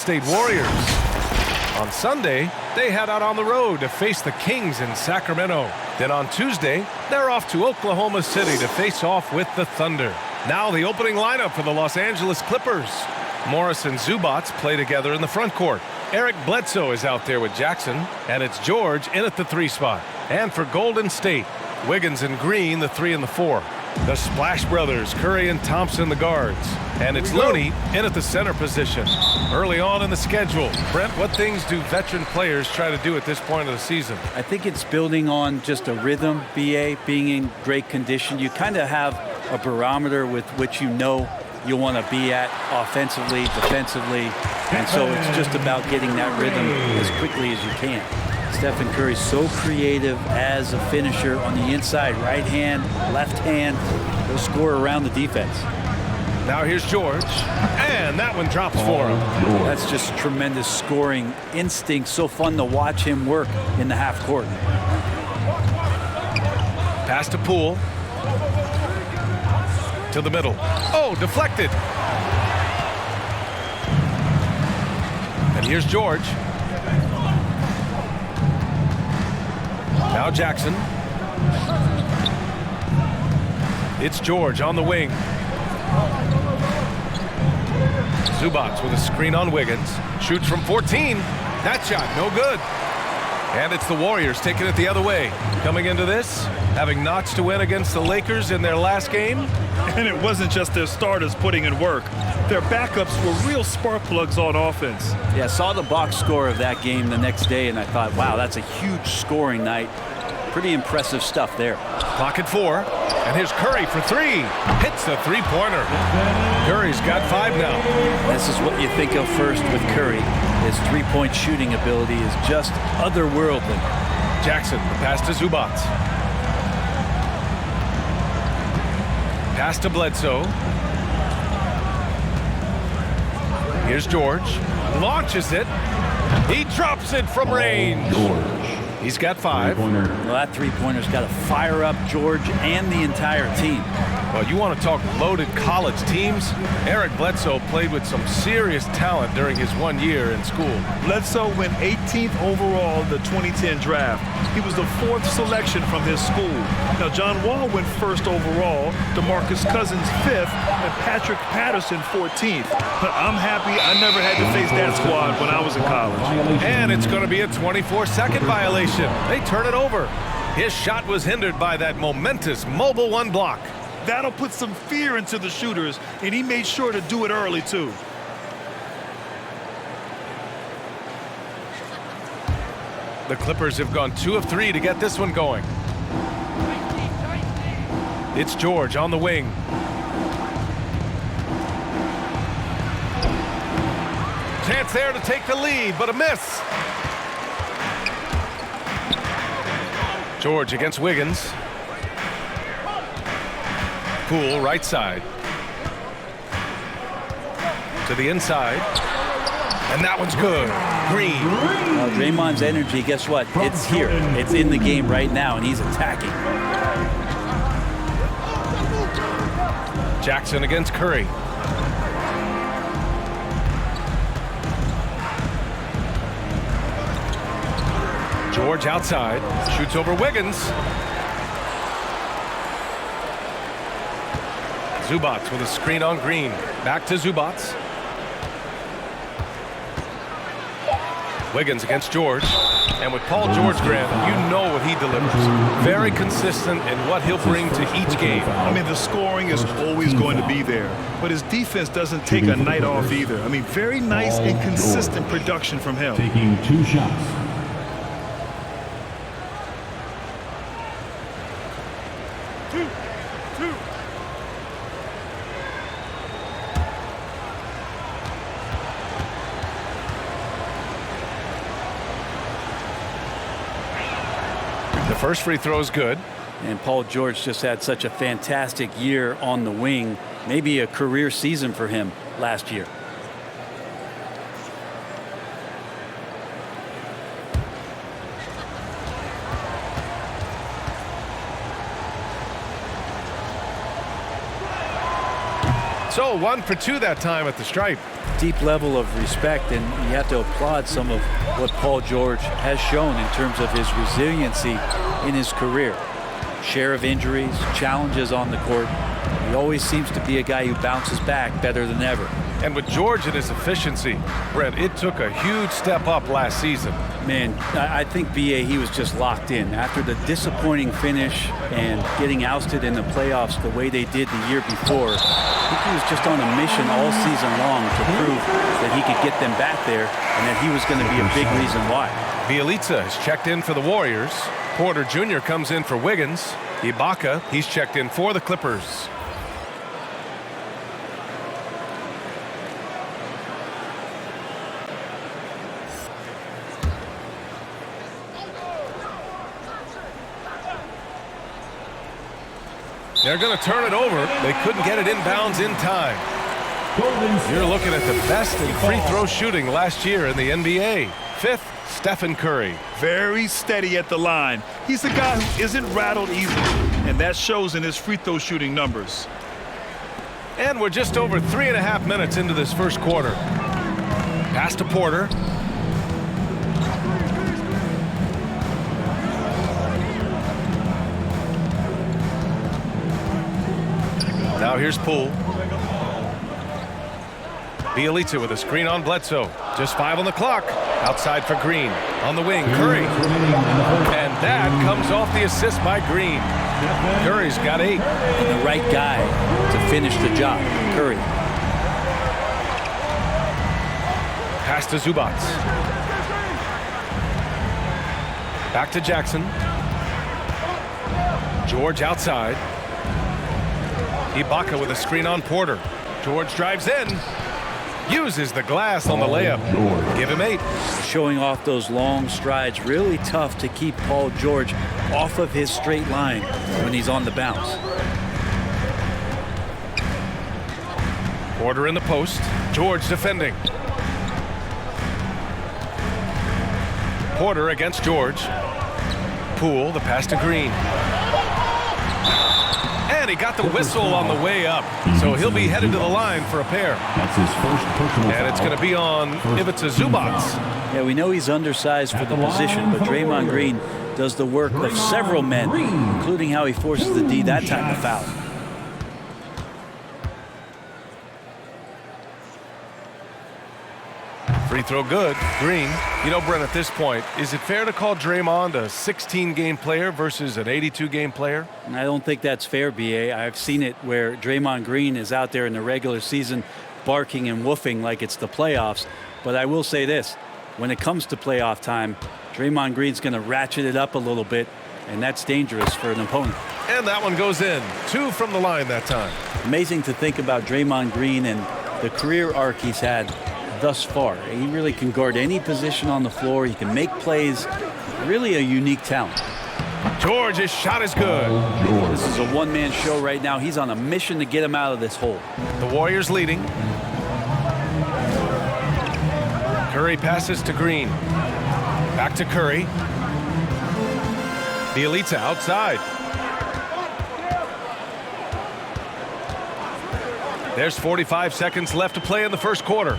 State Warriors. On Sunday, they head out on the road to face the Kings in Sacramento. Then on Tuesday, they're off to Oklahoma City to face off with the Thunder. Now the opening lineup for the Los Angeles Clippers. Morris and Zubac play together in the front court. Eric Bledsoe is out there with Jackson, and it's George in at the 3 spot. And for Golden State, Wiggins and Green, the 3 and the 4. The Splash Brothers, Curry and Thompson, the guards. And it's Looney in at the center position. Early on in the schedule, Brent, what things do veteran players try to do at this point of the season? I think it's building on just a rhythm, BA, being in great condition. You kind of have a barometer with which you know you want to be at offensively, defensively. And so it's just about getting that rhythm as quickly as you can. Stephen Curry's so creative as a finisher on the inside, right hand, left hand. He'll score around the defense. Now here's George, and that one drops for him. That's just tremendous scoring instinct. So fun to watch him work in the half court. Pass to Poole. To the middle. Oh, deflected. And here's George. Now Jackson. It's George on the wing. Zubac with a screen on Wiggins. Shoots from 14. That shot, no good. And it's the Warriors taking it the other way. Coming into this, having notched to win against the Lakers in their last game. And it wasn't just their starters putting in work. Their backups were real spark plugs on offense. Yeah, saw the box score of that game the next day, and I thought, wow, that's a huge scoring night. Pretty impressive stuff there. Clock at 4. And here's Curry for 3. Hits the three-pointer. Curry's got 5 now. This is what you think of first with Curry. His three-point shooting ability is just otherworldly. Jackson, the pass to Zubac. Pass to Bledsoe. Here's George. Launches it. He drops it from range. He's got 5. Well, that three-pointer's got to fire up George and the entire team. Well, you want to talk loaded college teams? Eric Bledsoe played with some serious talent during his 1 year in school. Bledsoe went 18th overall in the 2010 draft. He was the 4th selection from his school. Now, John Wall went 1st overall, DeMarcus Cousins 5th, and Patrick Patterson 14th. But I'm happy I never had to face that squad when I was in college. And it's going to be a 24-second violation. They turn it over. His shot was hindered by that momentous Mobile 1 block. That'll put some fear into the shooters, and he made sure to do it early, too. The Clippers have gone 2 of 3 to get this one going. It's George on the wing. Chance there to take the lead, but a miss. George against Wiggins. Poole, right side. To the inside. And that one's good. Green. Well, Draymond's energy, guess what? It's here. It's in the game right now, and he's attacking. Jackson against Curry. George outside. Shoots over Wiggins. Zubac with a screen on Green. Back to Zubac. Wiggins against George. And with Paul George, Grant, you know what he delivers. Very consistent in what he'll bring to each game. I mean, the scoring is always going to be there. But his defense doesn't take a night off either. I mean, very nice and consistent production from him. Taking 2 shots. The first free throw is good. And Paul George just had such a fantastic year on the wing. Maybe a career season for him last year. So 1 for 2 that time at the stripe. deep level of respect, and you have to applaud some of what Paul George has shown in terms of his resiliency in his career. Share of injuries, challenges on the court. He always seems to be a guy who bounces back better than ever. And with George and his efficiency, Brent, it took a huge step up last season. Man, I think B.A., he was just locked in. After the disappointing finish and getting ousted in the playoffs the way they did the year before, I think he was just on a mission all season long to prove that he could get them back there and that he was going to be a big reason why. Bielitsa has checked in for the Warriors. Porter Jr. comes in for Wiggins. Ibaka, he's checked in for the Clippers. They're going to turn it over. They couldn't get it inbounds in time. You're looking at the best in free throw shooting last year in the NBA. Fifth, Stephen Curry. Very steady at the line. He's a guy who isn't rattled easily, and that shows in his free throw shooting numbers. And we're just over 3.5 minutes into this first quarter. Pass to Porter. Now here's Poole. Bielitsa with a screen on Bledsoe. Just 5 on the clock. Outside for Green. On the wing, Curry. And that comes off the assist by Green. Curry's got 8. And the right guy to finish the job, Curry. Pass to Zubac. Back to Jackson. George outside. Ibaka with a screen on Porter. George drives in. Uses the glass on the layup. Give him 8. Showing off those long strides. Really tough to keep Paul George off of his straight line when he's on the bounce. Porter in the post. George defending. Porter against George. Poole, the pass to Green. And he got the whistle on the way up. So he'll be headed to the line for a pair. That's his first personal And it's going to be on Ivica Zubac. Yeah, we know he's undersized for the position, but Draymond Green does the work of several men, including how he forces the D that time to foul. Free throw good. Green. You know, Brent, at this point, is it fair to call Draymond a 16-game player versus an 82-game player? And I don't think that's fair, B.A. I've seen it where Draymond Green is out there in the regular season barking and woofing like it's the playoffs. But I will say this, when it comes to playoff time, Draymond Green's going to ratchet it up a little bit, and that's dangerous for an opponent. And that one goes in. 2 from the line that time. Amazing to think about Draymond Green and the career arc he's had thus far. He really can guard any position on the floor. He can make plays. Really a unique talent. George's shot is good. This is a one-man show right now. He's on a mission to get him out of this hole. The Warriors leading. Curry passes to Green. Back to Curry. Bielitsa outside. There's 45 seconds left to play in the first quarter.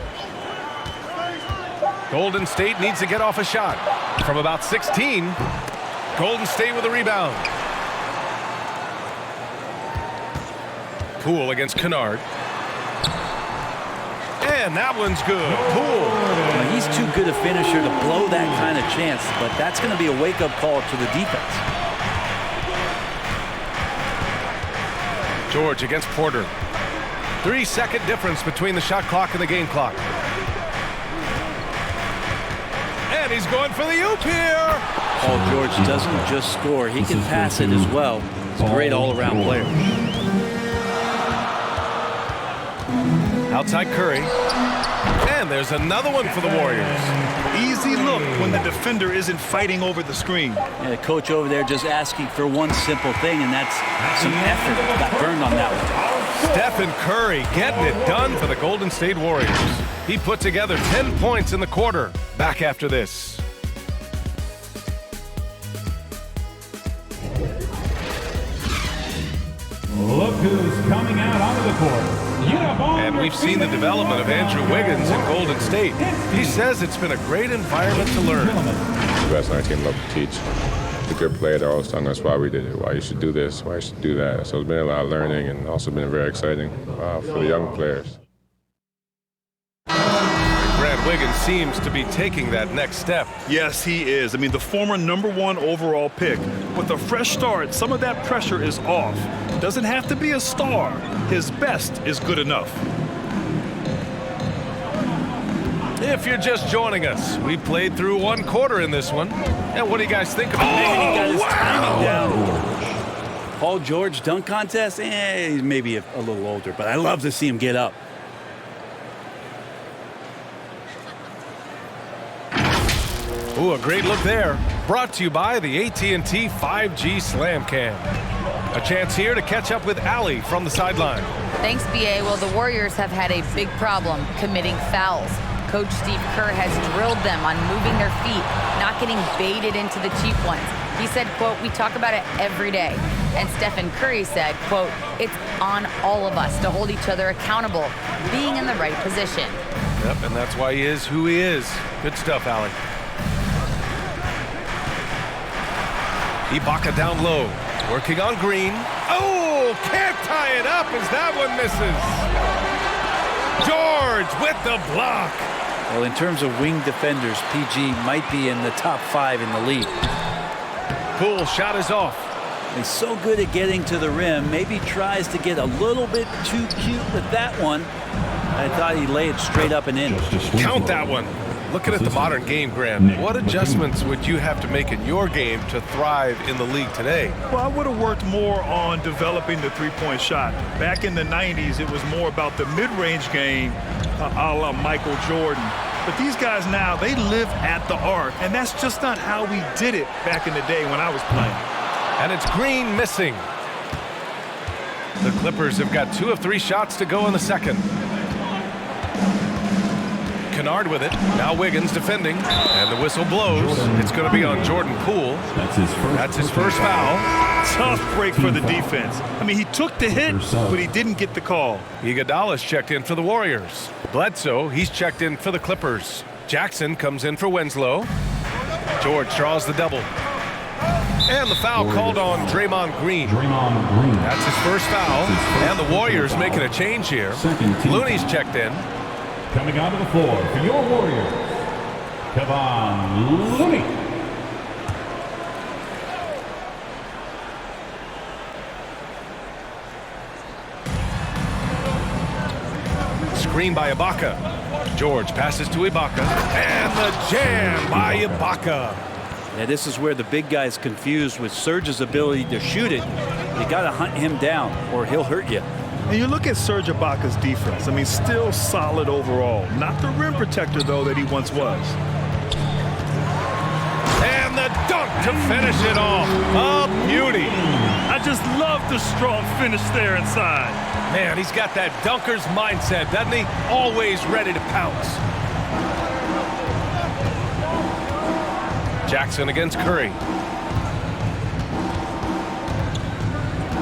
Golden State needs to get off a shot from about 16. Golden State with a rebound. Poole against Kennard. And that one's good. Poole. Well, he's too good a finisher to blow that kind of chance, but that's going to be a wake-up call to the defense. George against Porter. 3-second difference between the shot clock and the game clock. And he's going for the oop here. Paul George doesn't just score. He can pass it as well. He's a great all-around player. Outside Curry. And there's another one for the Warriors. Easy look when the defender isn't fighting over the screen. And the coach over there just asking for one simple thing, and that's some effort. Got burned on that one. Stephen Curry getting it done for the Golden State Warriors. He put together 10 points in the quarter. Back after this. Look who's coming out onto the court. And we've seen the development of Andrew Wiggins in Golden State. He says it's been a great environment to learn. The best on our team love to teach. The good player, they're always telling us why we did it, why you should do this, why you should do that. So it's been a lot of learning and also been very exciting for the young players. Grant Wiggins seems to be taking that next step. Yes, he is. I mean, the former #1 overall pick. With a fresh start, some of that pressure is off. Doesn't have to be a star. His best is good enough. If you're just joining us, we played through 1 quarter in this one. And what do you guys think of it? He got his timing down. Paul George dunk contest? He's maybe a little older, but I love to see him get up. Ooh, a great look there. Brought to you by the AT&T 5G Slam Cam. A chance here to catch up with Allie from the sideline. Thanks, BA. Well, the Warriors have had a big problem committing fouls. Coach Steve Kerr has drilled them on moving their feet, not getting baited into the cheap ones. He said, quote, "We talk about it every day." And Stephen Curry said, quote, "It's on all of us to hold each other accountable, being in the right position." Yep, and that's why he is who he is. Good stuff, Allie. Ibaka down low, working on Green. Oh, can't tie it up as that one misses. George with the block. Well, in terms of wing defenders, PG might be in the top 5 in the league. Poole shot is off. He's so good at getting to the rim, maybe tries to get a little bit too cute with that one. I thought he'd lay it straight up and in. Count that one. Looking at the modern game, Grant, what adjustments would you have to make in your game to thrive in the league today? Well, I would have worked more on developing the three-point shot. Back in the 90s, it was more about the mid-range game, a la Michael Jordan. But these guys now, they live at the arc, and that's just not how we did it back in the day when I was playing. And it's Green missing. The Clippers have got 2 of 3 shots to go in the second. Kennard with it. Now Wiggins defending. And the whistle blows. It's going to be on Jordan Poole. That's his first foul. Tough break for the defense. I mean, he took the hit, but he didn't get the call. Iguodala's checked in for the Warriors. Bledsoe, he's checked in for the Clippers. Jackson comes in for Winslow. George draws the double. And the foul called on Draymond Green. That's his first foul. And the Warriors making a change here. Looney's checked in. Coming onto the floor for your Warriors, Kevon Looney. Screen by Ibaka. George passes to Ibaka. And the jam by Ibaka. Yeah, this is where the big guy is confused with Serge's ability to shoot it. You got to hunt him down or he'll hurt you. And you look at Serge Ibaka's defense. I mean, still solid overall. Not the rim protector, though, that he once was. And the dunk to finish it off. A beauty. I just love the strong finish there inside. Man, he's got that dunker's mindset, doesn't he? Always ready to pounce. Jackson against Curry.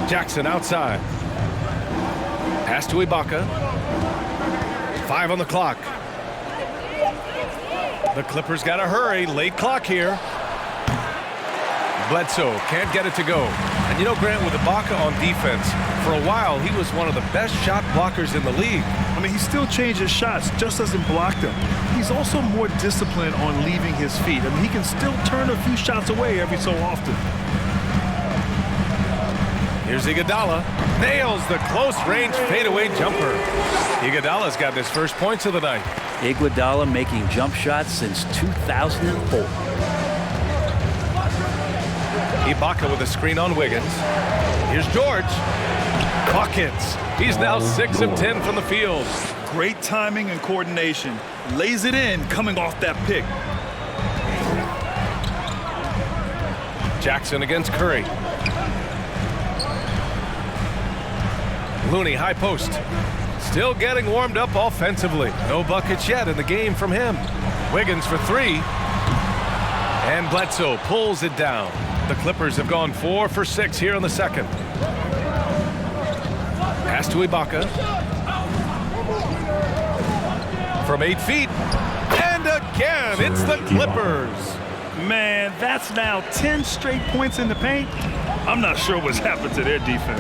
Jackson outside. Pass to Ibaka. 5 on the clock. The Clippers got to hurry. Late clock here. Bledsoe can't get it to go. And you know, Grant, with Ibaka on defense, for a while he was one of the best shot blockers in the league. I mean, he still changes shots, just doesn't block them. He's also more disciplined on leaving his feet. I mean, he can still turn a few shots away every so often. Here's Iguodala. Nails the close-range fadeaway jumper. Iguodala's got his first points of the night. Iguodala making jump shots since 2004. Ibaka with a screen on Wiggins. Here's George. Buckets. He's now 6 of 10 from the field. Great timing and coordination. Lays it in coming off that pick. Jackson against Curry. Looney, high post. Still getting warmed up offensively. No buckets yet in the game from him. Wiggins for 3. And Bledsoe pulls it down. The Clippers have gone 4 for 6 here in the second. Pass to Ibaka. from 8 feet. And again, it's the Clippers. Man, that's now 10 straight points in the paint. I'm not sure what's happened to their defense.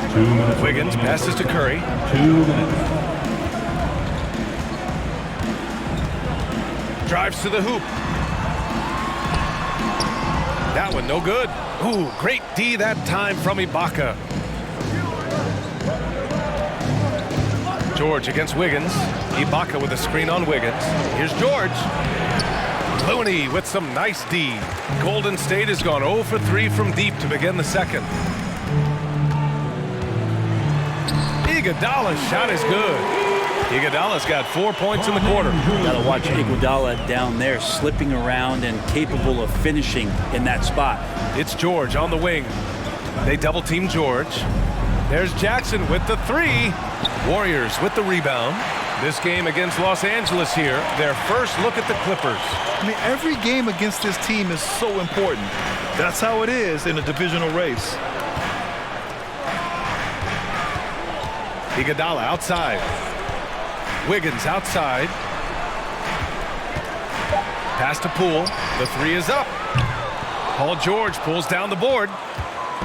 Wiggins passes to Curry. 2 minutes. Drives to the hoop. That one no good. Ooh, great D that time from Ibaka. George against Wiggins. Ibaka with a screen on Wiggins. Here's George. Looney with some nice D. Golden State has gone 0 for 3 from deep to begin the second. Iguodala's shot is good. Iguodala's got 4 points in the quarter. Got to watch Iguodala down there, slipping around and capable of finishing in that spot. It's George on the wing. They double team George. There's Jackson with the 3. Warriors with the rebound. This game against Los Angeles here, their first look at the Clippers. I mean, every game against this team is so important. That's how it is in a divisional race. Iguodala outside. Wiggins outside. Pass to Poole. The 3 is up. Paul George pulls down the board.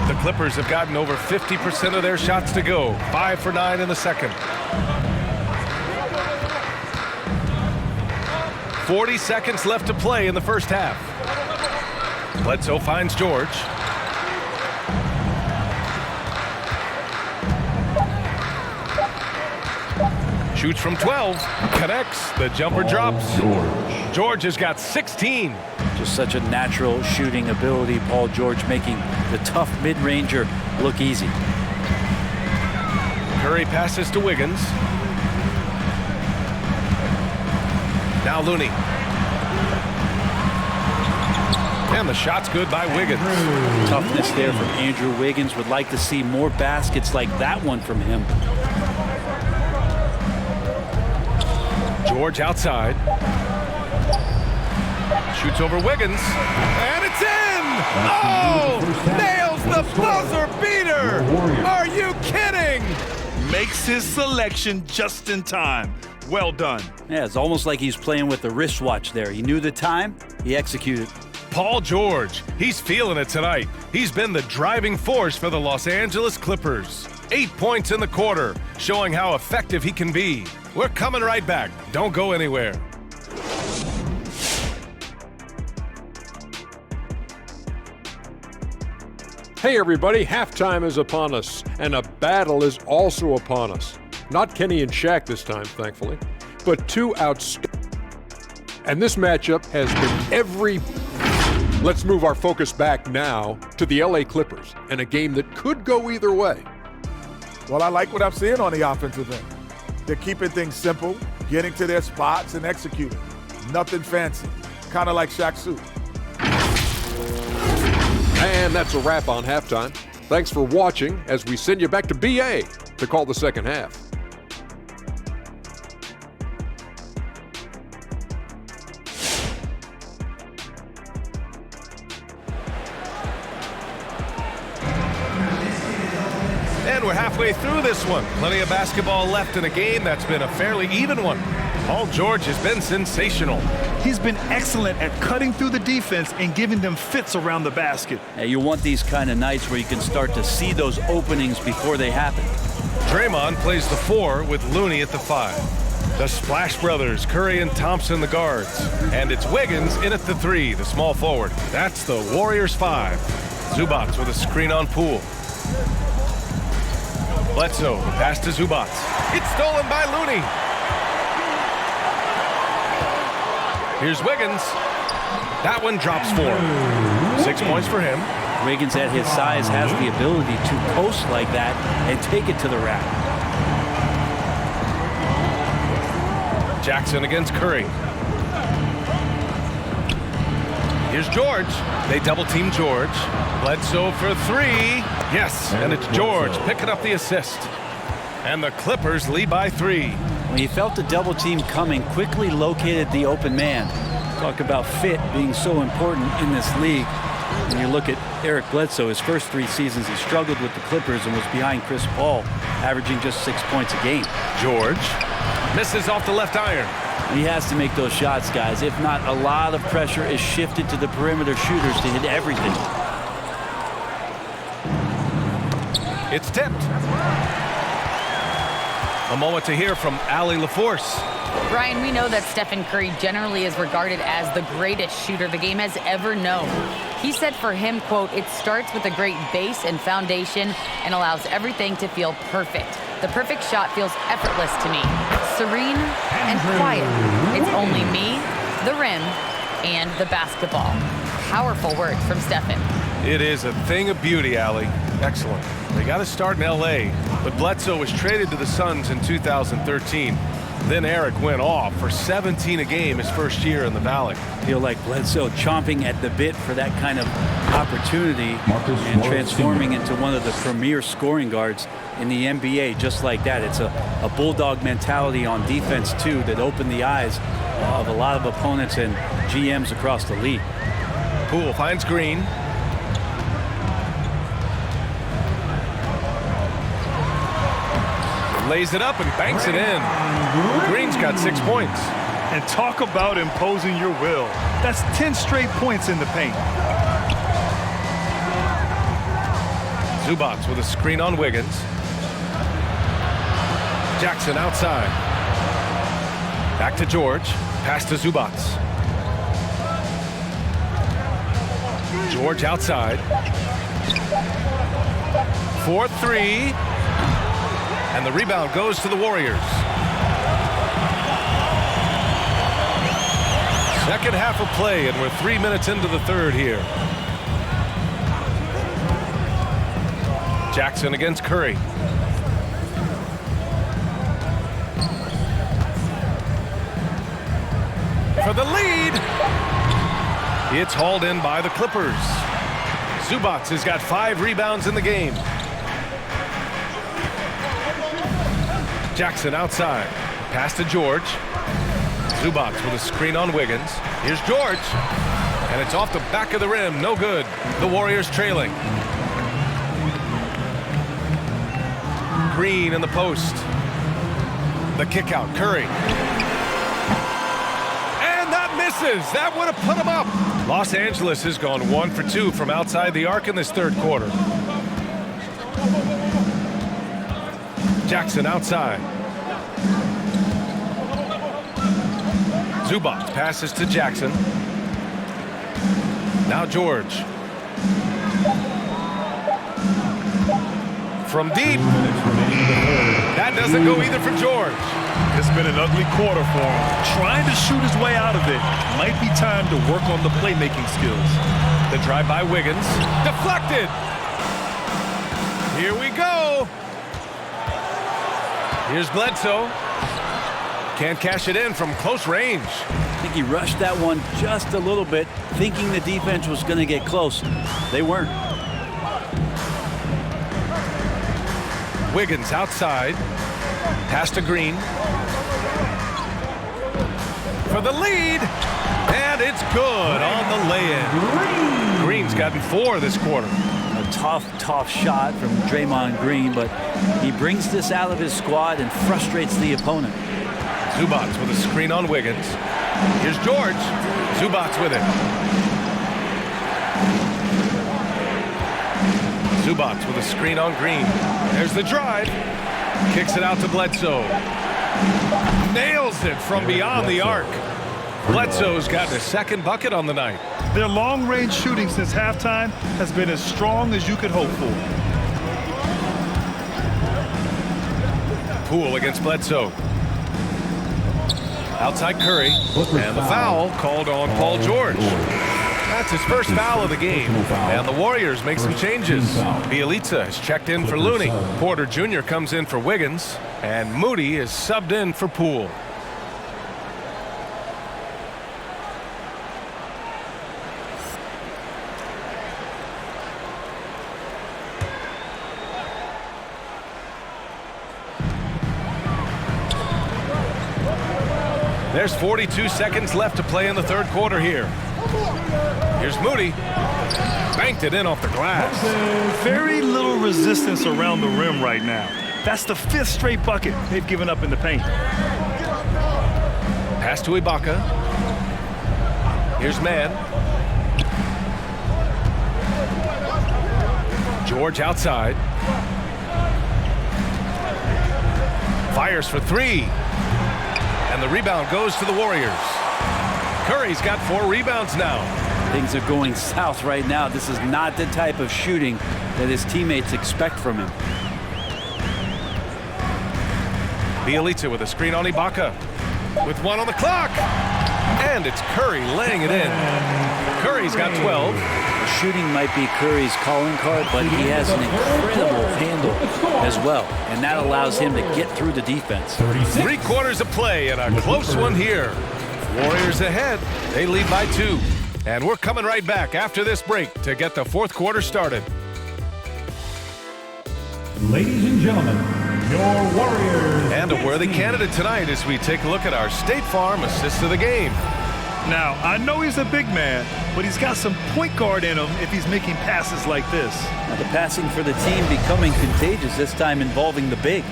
The Clippers have gotten over 50% of their shots to go. 5 for 9 in the second. 40 seconds left to play in the first half. Bledsoe finds George. Shoots from 12, connects, the jumper drops. George has got 16. Just such a natural shooting ability. Paul George making the tough mid-ranger look easy. Curry passes to Wiggins. Now Looney. And the shot's good by Wiggins. Toughness there from Andrew Wiggins. Would like to see more baskets like that one from him. George outside. Shoots over Wiggins. And it's in! Oh! Nails the buzzer beater! Are you kidding? Makes his selection just in time. Well done. Yeah, it's almost like he's playing with the wristwatch there. He knew the time, he executed. Paul George, he's feeling it tonight. He's been the driving force for the Los Angeles Clippers. 8 points in the quarter, showing how effective he can be. We're coming right back. Don't go anywhere. Hey everybody, halftime is upon us, and a battle is also upon us. Not Kenny and Shaq this time, thankfully, but two outstanding. And this matchup has been every... Let's move our focus back now to the LA Clippers and a game that could go either way. Well, I like what I'm seeing on the offensive end. They're keeping things simple, getting to their spots and executing. Nothing fancy, kind of like Shaq suit. And that's a wrap on halftime. Thanks for watching as we send you back to BA to call the second half. And we're halfway through this one. Plenty of basketball left in a game that's been a fairly even one. Paul George has been sensational. He's been excellent at cutting through the defense and giving them fits around the basket. Yeah, you want these kind of nights where you can start to see those openings before they happen. Draymond plays the 4 with Looney at the 5. The Splash Brothers, Curry and Thompson, the guards. And it's Wiggins in at the 3, the small forward. That's the Warriors 5. Zubac with a screen on Poole. Bledsoe, pass to Zubac. It's stolen by Looney. Here's Wiggins. That one drops 4. 6 points for him. Wiggins at his size has the ability to post like that and take it to the rack. Jackson against Curry. Here's George. They double team George. Bledsoe for 3. Yes, and it's George picking up the assist. And the Clippers lead by 3. When he felt the double team coming, quickly located the open man. Talk about fit being so important in this league. When you look at Eric Bledsoe, his first 3 seasons, he struggled with the Clippers and was behind Chris Paul, averaging just 6 points a game. George misses off the left iron. He has to make those shots, guys. If not, a lot of pressure is shifted to the perimeter shooters to hit everything. It's tipped. A moment to hear from Allie LaForce. Brian, we know that Stephen Curry generally is regarded as the greatest shooter the game has ever known. He said for him, quote, "It starts with a great base and foundation and allows everything to feel perfect. The perfect shot feels effortless to me, serene and quiet. It's only me, the rim, and the basketball." Powerful words from Stephen. It is a thing of beauty, Allie. Excellent. They got to start in L.A., but Bledsoe was traded to the Suns in 2013. Then Eric went off for 17 a game his first year in the Valley. Feel like Bledsoe chomping at the bit for that kind of opportunity and transforming into one of the premier scoring guards in the NBA just like that. It's a bulldog mentality on defense, too, that opened the eyes of a lot of opponents and GMs across the league. Poole finds Green. Lays it up and banks it in. Green's got 6 points. And talk about imposing your will. That's 10 straight points in the paint. Zubac with a screen on Wiggins. Jackson outside. Back to George. Pass to Zubac. George outside. 4-3. And the rebound goes to the Warriors. Second half of play, and we're 3 minutes into the third here. Jackson against Curry. For the lead. It's hauled in by the Clippers. Zubac has got 5 rebounds in the game. Jackson outside. Pass to George. Zubac with a screen on Wiggins. Here's George. And it's off the back of the rim. No good. The Warriors trailing. Green in the post. The kick out. Curry. And that misses. That would have put him up. Los Angeles has gone 1 for 2 from outside the arc in this third quarter. Jackson outside. Zubac passes to Jackson. Now George. From deep. That doesn't go either for George. It's been an ugly quarter for him. Trying to shoot his way out of it. Might be time to work on the playmaking skills. The drive by Wiggins. Deflected. Here we go. Here's Bledsoe. Can't cash it in from close range. I think he rushed that one just a little bit, thinking the defense was going to get close. They weren't. Wiggins outside. Pass to Green. For the lead. And it's good on the lay-in. Green's gotten 4 this quarter. A tough shot from Draymond Green, but he brings this out of his squad and frustrates the opponent. Zubac with a screen on Wiggins. Here's George. Zubac with it. Zubac with a screen on Green. There's the drive. Kicks it out to Bledsoe. Nails it from beyond the arc. Bledsoe's gotten his second bucket on the night. Their long-range shooting since halftime has been as strong as you could hope for. Poole against Bledsoe. Outside Curry. And the foul called on Paul George. That's his first foul of the game. And the Warriors make some changes. Bielitsa has checked in for Looney. Porter Jr. comes in for Wiggins. And Moody is subbed in for Poole. There's 42 seconds left to play in the third quarter here. Here's Moody. Banked it in off the glass. Very little resistance around the rim right now. That's the 5th straight bucket they've given up in the paint. Pass to Ibaka. Here's man. George outside. Fires for three. And the rebound goes to the Warriors. Curry's got 4 rebounds now. Things are going south right now. This is not the type of shooting that his teammates expect from him. Bjelica with a screen on Ibaka. With 1 on the clock. And it's Curry laying it in. Curry's got 12. The shooting might be Curry's calling card, but he has an incredible handle as well. And that allows him to get through the defense. 3 quarters of play and a close one here. Warriors ahead. They lead by 2. And we're coming right back after this break to get the 4th quarter started. Ladies and gentlemen, your Warriors. And a worthy candidate tonight as we take a look at our State Farm assist of the game. Now, I know he's a big man, but he's got some point guard in him if he's making passes like this. Now the passing for the team becoming contagious, this time involving the big.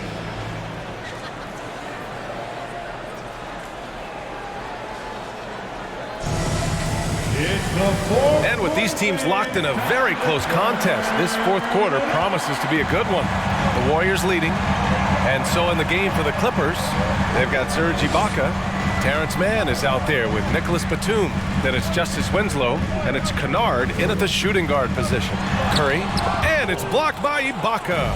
And with these teams locked in a very close contest, this 4th quarter promises to be a good one. The Warriors leading. And so in the game for the Clippers, they've got Serge Ibaka. Terrence Mann is out there with Nicholas Batum. Then it's Justice Winslow, and it's Kennard in at the shooting guard position. Curry, and it's blocked by Ibaka.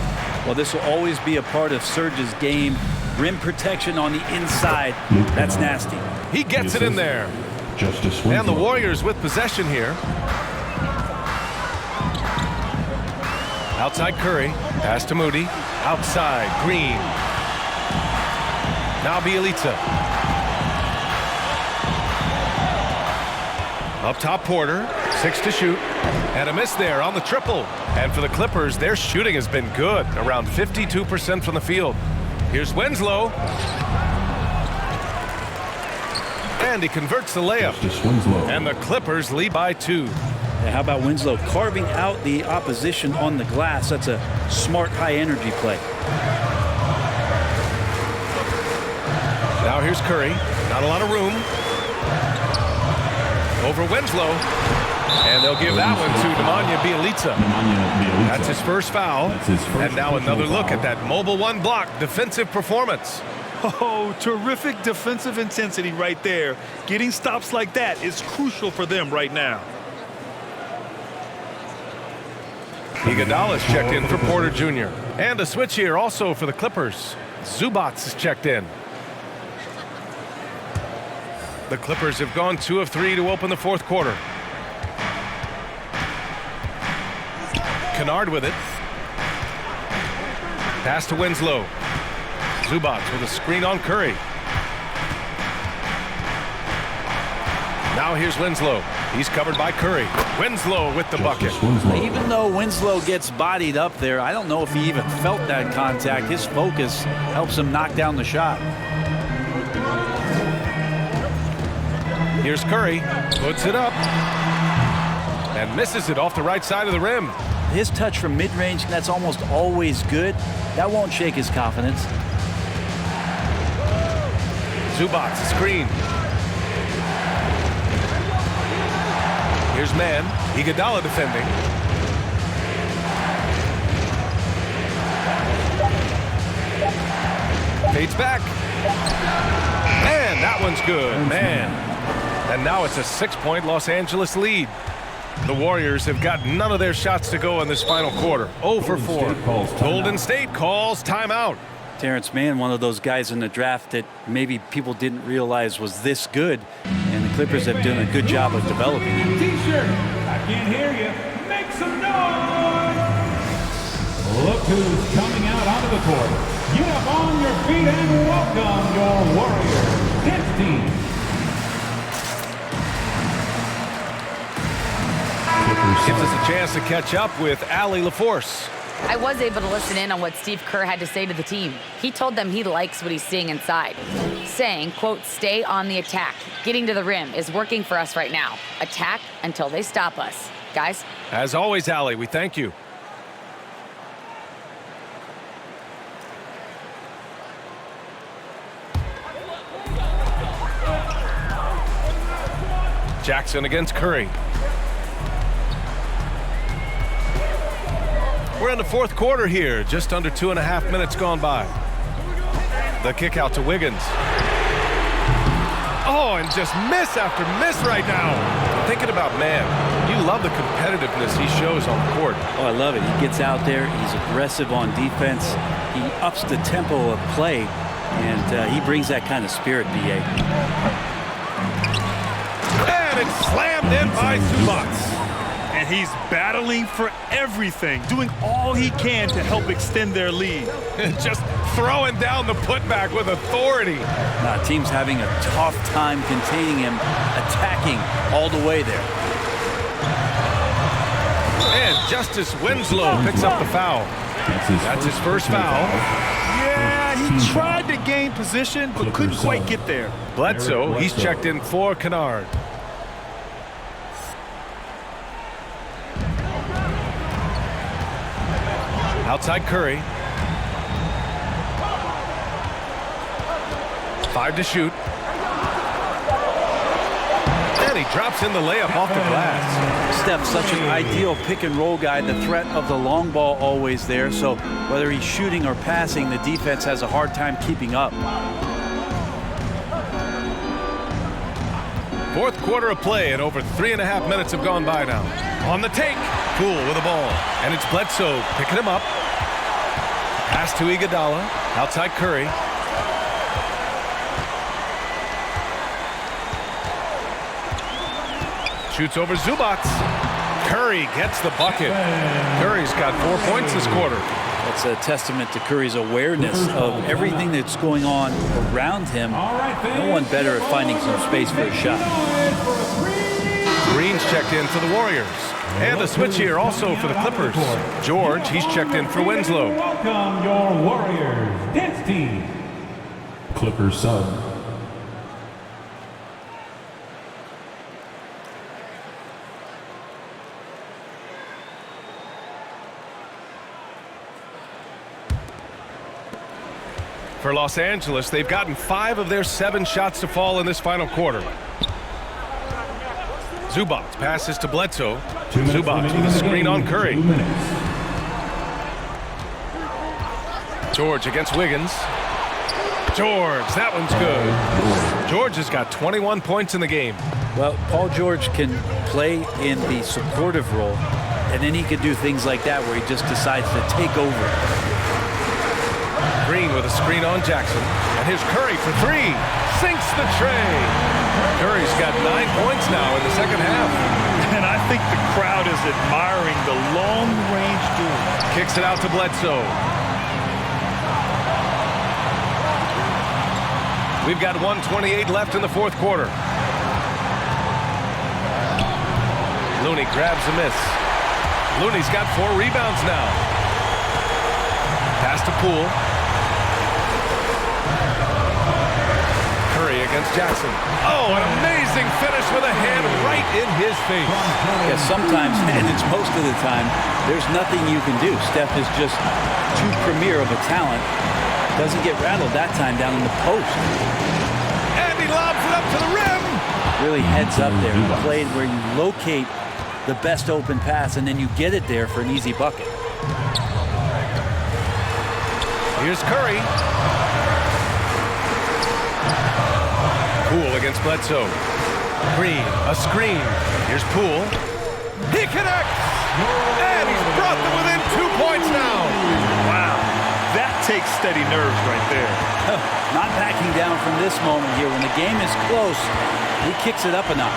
Well, this will always be a part of Serge's game. Rim protection on the inside. That's nasty. He gets it in there. Justice And the Warriors with possession here. Outside Curry. Pass to Moody. Outside Green. Now Bjelica. Up top Porter. 6 to shoot. And a miss there on the triple. And for the Clippers, their shooting has been good. Around 52% from the field. Here's Winslow. And he converts the layup. And the Clippers lead by 2. And how about Winslow carving out the opposition on the glass? That's a smart high-energy play. Now here's Curry. Not a lot of room. Over Winslow. And they'll give that one to Nemanja Bjelica. That's his first foul. And now another look at that mobile 1 block defensive performance. Oh, terrific defensive intensity right there. Getting stops like that is crucial for them right now. Iguodala's checked in for Porter Jr. And a switch here also for the Clippers. Zubac is checked in. The Clippers have gone 2 of 3 to open the 4th quarter. Kennard with it. Pass to Winslow. Zubac with a screen on Curry. Now here's Winslow. He's covered by Curry. Winslow with the bucket. Even though Winslow gets bodied up there, I don't know if he even felt that contact. His focus helps him knock down the shot. Here's Curry. Puts it up. And misses it off the right side of the rim. His touch from mid-range, that's almost always good. That won't shake his confidence. Zubac, screen. Here's Mann. Iguodala defending. Fades back. And that one's good. Man. And now it's a 6-point Los Angeles lead. The Warriors have got none of their shots to go in this final quarter. 0 for 4. Golden State calls timeout. Terrence Mann, one of those guys in the draft that maybe people didn't realize was this good, and the Clippers have done a good job of developing him. T-shirt, I can't hear you. Make some noise. Look who's coming out onto the court. Get up on your feet and welcome your Warriors. This team. Gives us a chance to catch up with Allie LaForce. I was able to listen in on what Steve Kerr had to say to the team. He told them he likes what he's seeing inside, saying, quote, stay on the attack. Getting to the rim is working for us right now. Attack until they stop us. Guys? As always, Allie, we thank you. Jackson against Curry. We're in the fourth quarter here, just under 2.5 minutes gone by. The kick out to Wiggins. Oh, and just miss after miss right now. Thinking about man, you love the competitiveness he shows on the court. Oh, I love it. He gets out there. He's aggressive on defense. He ups the tempo of play, and he brings that kind of spirit, B.A. And it's slammed in by Zubac. And he's battling for everything, doing all he can to help extend their lead. Just throwing down the putback with authority. Team's having a tough time containing him, attacking all the way there. And Justice Winslow picks up the foul. That's his first foul. Yeah, he tried to gain position, but couldn't quite get there. Bledsoe, he's checked in for Kennard. Outside Curry. 5 to shoot. And he drops in the layup off the glass. Steph's such an ideal pick and roll guy. The threat of the long ball always there. So whether he's shooting or passing, the defense has a hard time keeping up. Fourth quarter of play, and over 3.5 minutes have gone by now. On the take, Poole with the ball, and it's Bledsoe picking him up. Pass to Iguodala, outside Curry. Shoots over Zubac. Curry gets the bucket. Curry's got 4 points this quarter. That's a testament to Curry's awareness of everything that's going on around him. No one better at finding some space for a shot. Green's checked in for the Warriors. And a switch here also for the Clippers. George, he's checked in for Winslow. Welcome your Warriors dance team. Clippers sub. For Los Angeles, they've gotten 5 of their 7 shots to fall in this final quarter. Zubac passes to Bledsoe. Zubac with a screen on Curry. George against Wiggins. George, that one's good. George has got 21 points in the game. Well, Paul George can play in the supportive role, and then he can do things like that where he just decides to take over. Green with a screen on Jackson. And here's Curry for 3. Sinks the tray. Curry's got 9 points now in the second half. And I think the crowd is admiring the long-range duel. Kicks it out to Bledsoe. We've got 1:28 left in the fourth quarter. Looney grabs a miss. Looney's got 4 rebounds now. Pass to Poole. Curry against Jackson. Oh, an amazing finish with a hand right in his face. Yeah, sometimes, and it's most of the time, there's nothing you can do. Steph is just too premier of a talent. Doesn't get rattled that time down in the post. And he lobs it up to the rim. Really heads up there. He played where you locate the best open pass, and then you get it there for an easy bucket. Here's Curry. Poole against Bledsoe. Green, a screen. Here's Poole. He connects! And he's brought them within 2 points now. Wow, that takes steady nerves right there. Not backing down from this moment here. When the game is close, he kicks it up a notch.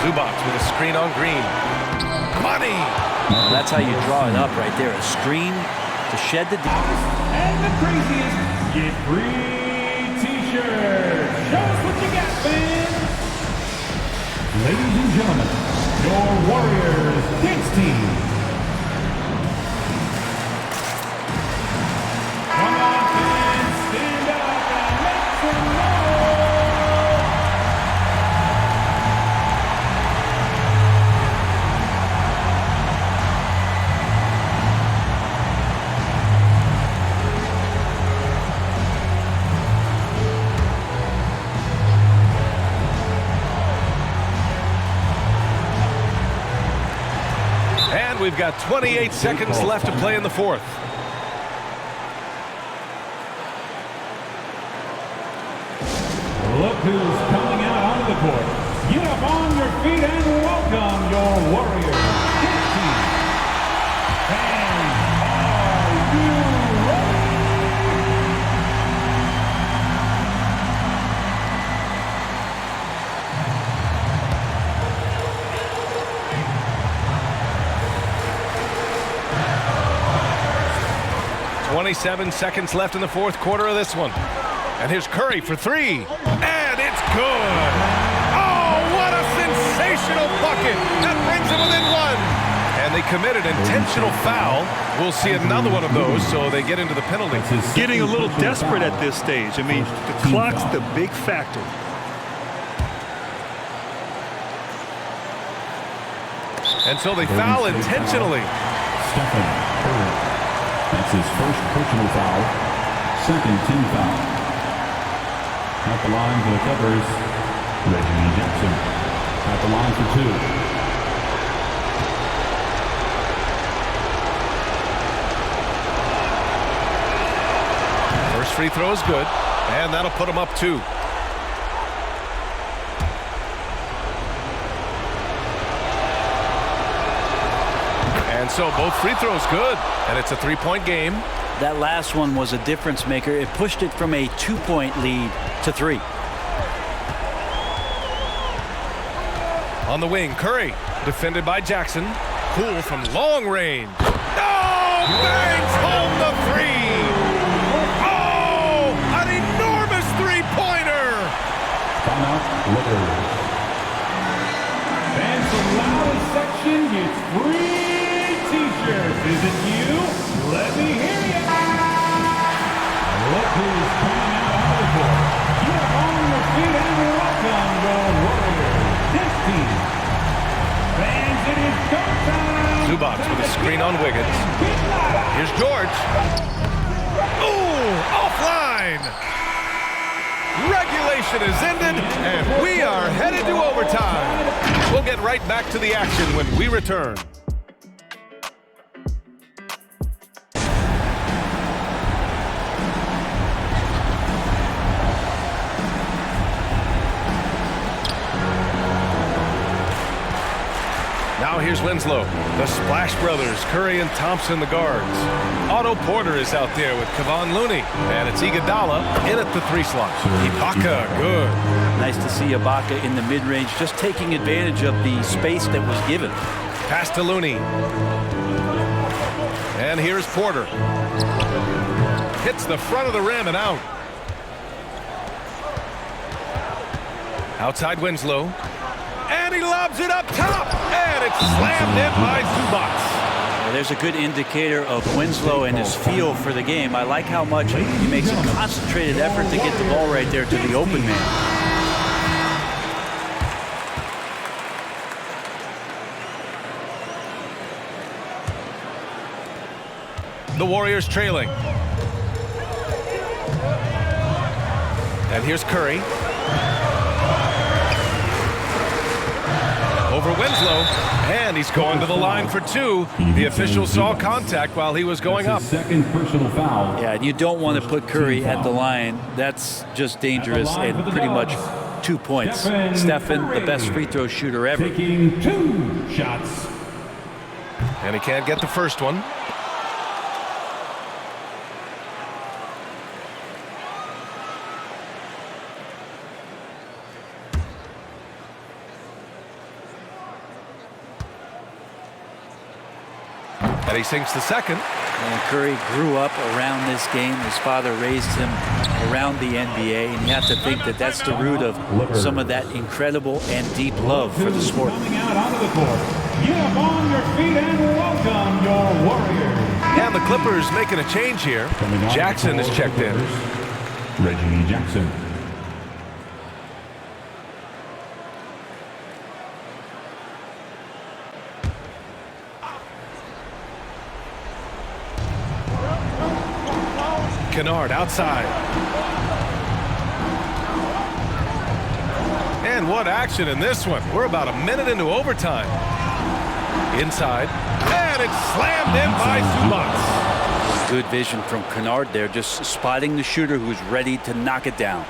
Zubac with a screen on Green. Money! That's how you draw it up right there. A screen to shed the And the craziest get free t-shirts. Show us what you got, fans. Ladies and gentlemen, your Warriors dance team. Come on, fans, stand up and make some noise. we've got 28 seconds left to play in the fourth. Look who's coming out onto the court. Get up on your feet and welcome your Warriors. Fans, are you ready? .27 seconds left in the fourth quarter of this one. And here's Curry for three. And it's good. Oh, what a sensational bucket. That brings them within one. And they committed intentional foul. We'll see another one of those, so they get into the penalty. Getting a little desperate at this stage. I mean, the clock's the big factor. And so they foul intentionally. Stephen Curry. That's his first personal foul. Second team foul. At the line for the Clippers, Reggie Jackson. At the line for two. First free throw is good, and that'll put him up two. And so both free throws good, and it's a three-point game. That last one was a difference maker. It pushed it from a 2-point lead to 3. On the wing, Curry, defended by Jackson. Cool from long range. Oh, bangs home the three. Oh, an enormous three-pointer. Timeout, Clippers. Fans from loud section gets free t-shirts. Is it you? Let me hear you. Look who's coming out on the court. Get up on your feet and welcome your Warriors. This team. Fans, it is go time. Zubac with a screen on Wiggins. Here's George. Ooh, offline. Regulation is ended, and we are headed to overtime. We'll get right back to the action when we return. Now here's Winslow. The Splash Brothers, Curry and Thompson, the guards. Otto Porter is out there with Kevon Looney. And it's Iguodala in at the three slot. Ibaka, good. Nice to see Ibaka in the mid-range, just taking advantage of the space that was given. Pass to Looney. And here's Porter. Hits the front of the rim and out. Outside Winslow. And he lobs it up top. And it's slammed in by Zubac. There's a good indicator of Winslow and his feel for the game. I like how much he makes a concentrated effort to get the ball right there to the open man. The Warriors trailing. And here's Curry. Over Winslow, and he's going to the line for two. The official saw contact while he was going up. Second personal foul. Yeah, you don't want to put Curry at the line. That's just dangerous and pretty much 2 points. Stephen, the best free throw shooter ever. Taking 2 shots. And he can't get the first one. And he sinks the second. And Curry grew up around this game. His father raised him around the NBA, and you have to think that that's the root of some of that incredible and deep love for the sport. Coming out onto the court. Get up on your feet and welcome your Warriors. And the Clippers making a change here. Jackson is checked in. Reggie Jackson. Kennard outside. And what action in this one. We're about a minute into overtime. Inside. And it's slammed in by Zubac. Good vision from Kennard there, just spotting the shooter who's ready to knock it down.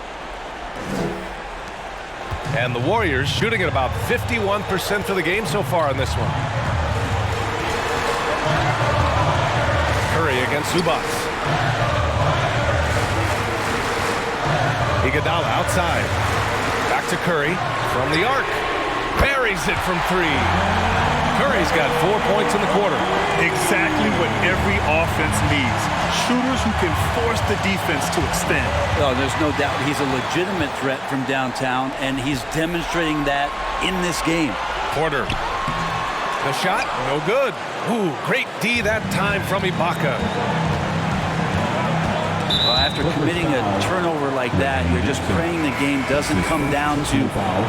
And the Warriors shooting at about 51% for the game so far in this one. Curry against Zubac. Iguodala outside. Back to Curry from the arc. Buries it from three. Curry's got 4 points in the quarter. Exactly what every offense needs. Shooters who can force the defense to extend. Oh, there's no doubt he's a legitimate threat from downtown, and he's demonstrating that in this game. Porter. The shot, no good. Ooh, great D that time from Ibaka. Well, after committing a turnover like that, you're just praying the game doesn't come down to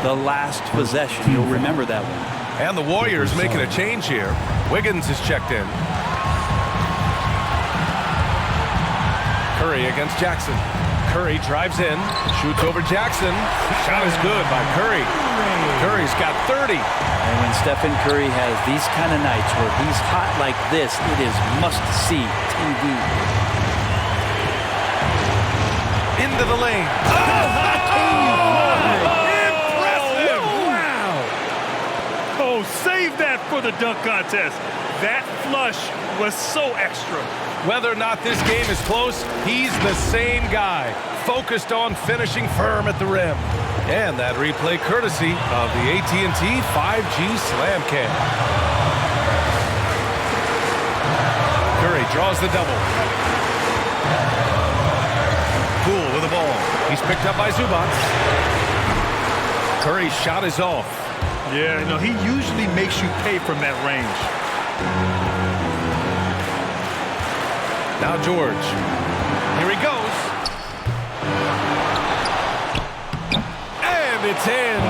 the last possession. You'll remember that one. And the Warriors making a change here. Wiggins is checked in. Curry against Jackson. Curry drives in, shoots over Jackson. Shot is good by Curry. Curry's got 30. And when Stephen Curry has these kind of nights where he's hot like this, it is must-see TV. Into the lane. Impressive! Wow! Oh, save that for the dunk contest. That flush was so extra. Whether or not this game is close, he's the same guy, focused on finishing firm at the rim. And that replay courtesy of the AT&T 5G Slam Cam. Curry draws the double. Poole with the ball. He's picked up by Zubac. Curry's shot is off. Yeah, you know, he usually makes you pay from that range. Now George. Here he goes. And it's in.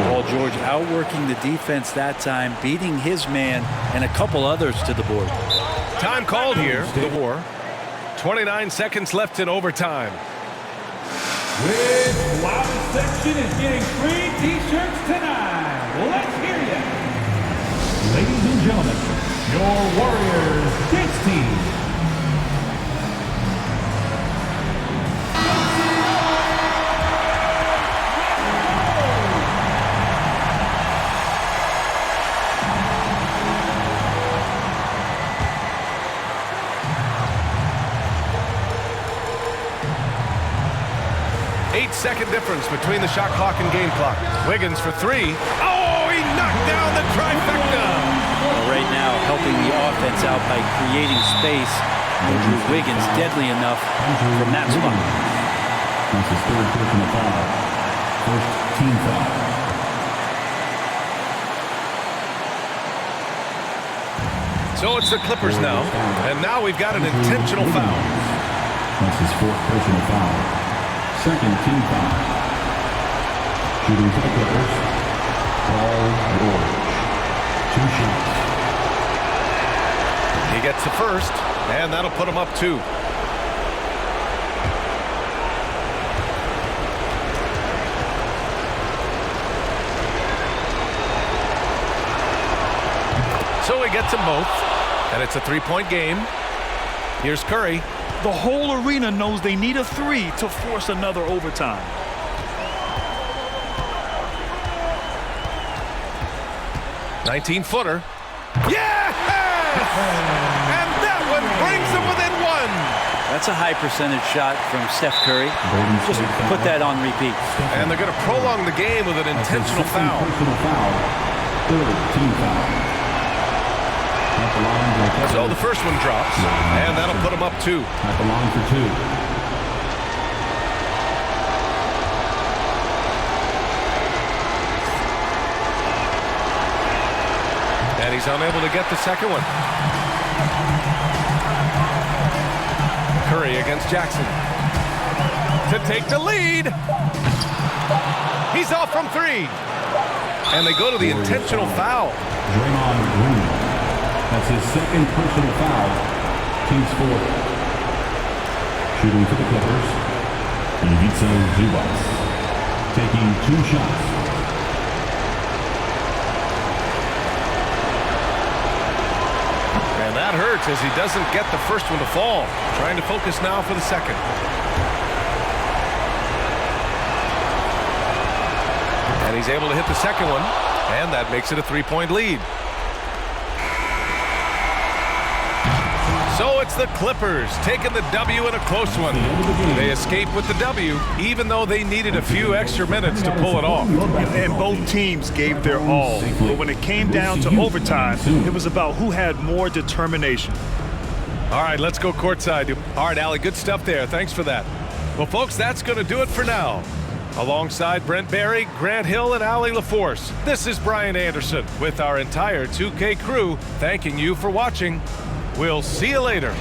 Paul George outworking the defense that time, beating his man and a couple others to the board. Time called here. The war. 29 seconds left in overtime. Which loudest section is getting free T-shirts tonight? Let's hear you. Ladies and gentlemen, your Warriors dance team. Second difference between the shot clock and game clock. Wiggins for three. Oh, he knocked down the trifecta. Well, right now, helping the offense out by creating space. Andrew Wiggins deadly enough from that spot. That's his third personal foul. First team foul. So it's the Clippers now. And now we've got an intentional foul. That's his fourth personal foul. Second team foul. Shooting for the Clippers, Paul George. 2 shots. He gets the first, and that'll put him up 2. So he gets them both, and it's a 3-point game. Here's Curry. The whole arena knows they need a 3 to force another overtime. "19-footer. Yes! And that one brings them within 1. That's a high percentage shot from Steph Curry. Just put that on repeat. And they're going to prolong the game with an intentional foul. Personal foul. Third team foul. So the first one drops, and that'll put him up 2. At the line for 2. And he's unable to get the second one. Curry against Jackson. To take the lead. He's off from 3. And they go to the intentional foul. Draymond Green. That's his second personal foul. Team's fourth. Shooting for the Clippers, Ivica Zubac. Taking 2 shots. That hurts as he doesn't get the first one to fall. Trying to focus now for the second. And he's able to hit the second one, and that makes it a 3-point lead. So it's the Clippers taking the W in a close one. They escape with the W, even though they needed a few extra minutes to pull it off. And both teams gave their all. But when it came down to overtime, it was about who had more determination. All right, let's go courtside. All right, Allie, good stuff there. Thanks for that. Well, folks, that's going to do it for now. Alongside Brent Barry, Grant Hill, and Allie LaForce, this is Brian Anderson with our entire 2K crew thanking you for watching. We'll see you later.